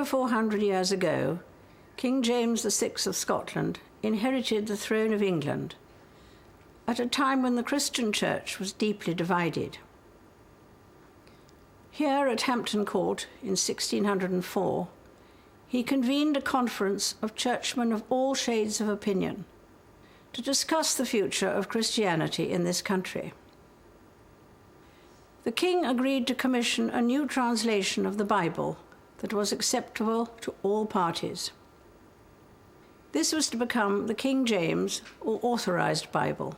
over 400 years ago, King James VI of Scotland inherited the throne of England at a time when the Christian church was deeply divided. Here at Hampton Court in 1604, he convened a conference of churchmen of all shades of opinion to discuss the future of Christianity in this country. The king agreed to commission a new translation of the Bible that was acceptable to all parties. This was to become the King James, or Authorized Bible,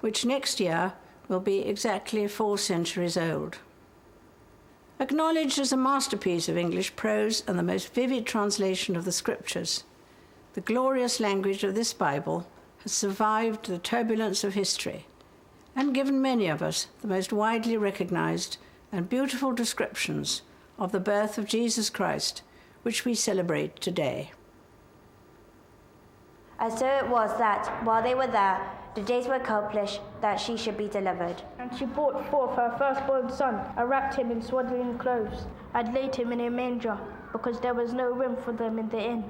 which next year will be exactly 4 centuries old. Acknowledged as a masterpiece of English prose and the most vivid translation of the Scriptures, the glorious language of this Bible has survived the turbulence of history and given many of us the most widely recognized and beautiful descriptions of the birth of Jesus Christ, which we celebrate today. And so it was that, while they were there, the days were accomplished that she should be delivered. And she brought forth her firstborn son, and wrapped him in swaddling clothes, and laid him in a manger, because there was no room for them in the inn.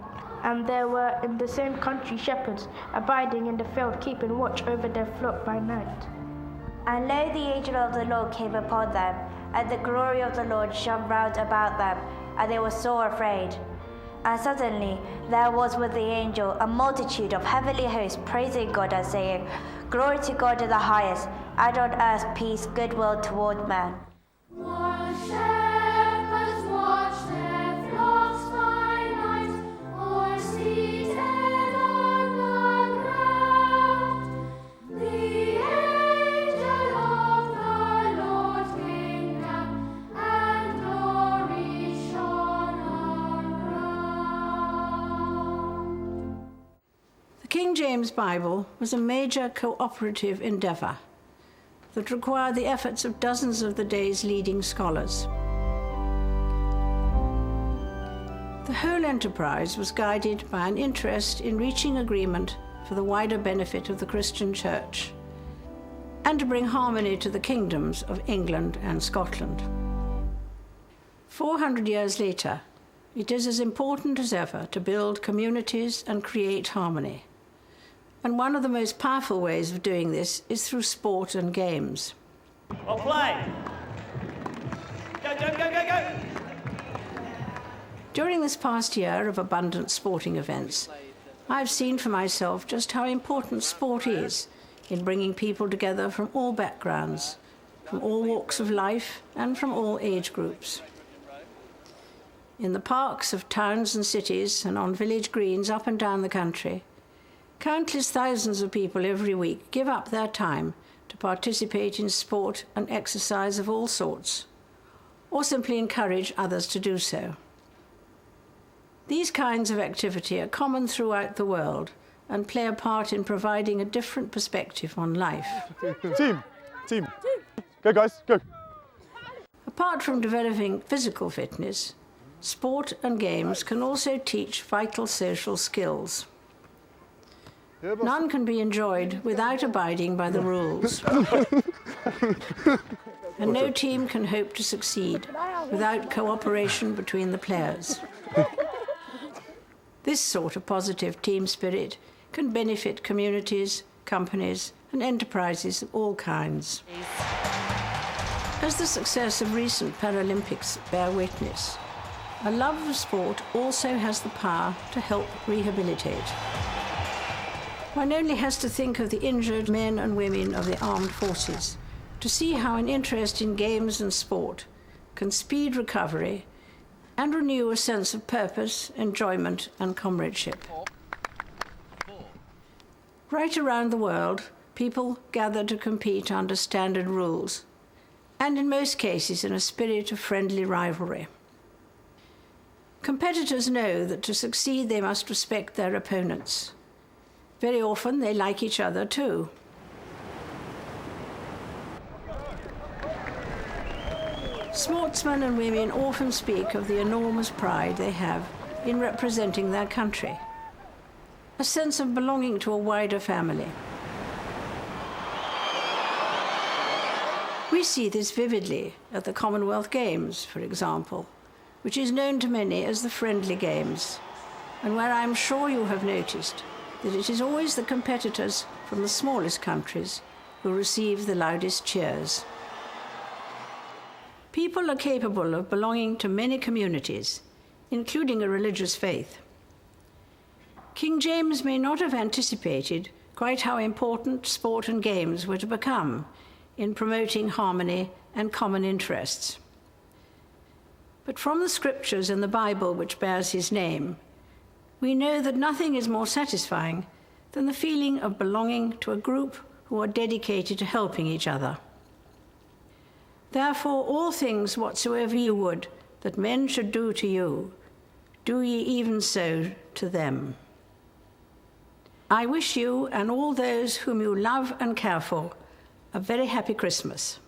And there were in the same country shepherds, abiding in the field, keeping watch over their flock by night. And lo, the angel of the Lord came upon them, and the glory of the Lord shone round about them, and they were sore afraid. And suddenly there was with the angel a multitude of heavenly hosts praising God and saying, Glory to God in the highest, and on earth peace, goodwill toward men. While shepherds watch their flocks by night, or seated on the ground, the angel of the Lord came down, and glory shone around. The King James Bible was a major cooperative endeavor that required the efforts of dozens of the day's leading scholars. The whole enterprise was guided by an interest in reaching agreement for the wider benefit of the Christian Church and to bring harmony to the kingdoms of England and Scotland. 400 years later, it is as important as ever to build communities and create harmony. And one of the most powerful ways of doing this is through sport and games. Or play. Go, go, go, go, go. During this past year of abundant sporting events, I've seen for myself just how important sport is in bringing people together from all backgrounds, from all walks of life, and from all age groups. In the parks of towns and cities and on village greens up and down the country, countless thousands of people every week give up their time to participate in sport and exercise of all sorts, or simply encourage others to do so. These kinds of activity are common throughout the world and play a part in providing a different perspective on life. Team. Go guys, go. Apart from developing physical fitness, sport and games can also teach vital social skills. None can be enjoyed without abiding by the rules. And no team can hope to succeed without cooperation between the players. This sort of positive team spirit can benefit communities, companies, and enterprises of all kinds. As the success of recent Paralympics bear witness, a love of sport also has the power to help rehabilitate. One only has to think of the injured men and women of the armed forces to see how an interest in games and sport can speed recovery and renew a sense of purpose, enjoyment, and comradeship. Right around the world, people gather to compete under standard rules, and in most cases in a spirit of friendly rivalry. Competitors know that to succeed they must respect their opponents. Very often they like each other too. Sportsmen and women often speak of the enormous pride they have in representing their country, a sense of belonging to a wider family. We see this vividly at the Commonwealth Games, for example, which is known to many as the friendly games, and where I am sure you have noticed that it is always the competitors from the smallest countries who receive the loudest cheers. People are capable of belonging to many communities, including a religious faith. King James may not have anticipated quite how important sport and games were to become in promoting harmony and common interests. But from the scriptures and the Bible which bears his name, we know that nothing is more satisfying than the feeling of belonging to a group who are dedicated to helping each other. Therefore, all things whatsoever ye would that men should do to you, do ye even so to them. I wish you and all those whom you love and care for a very happy Christmas.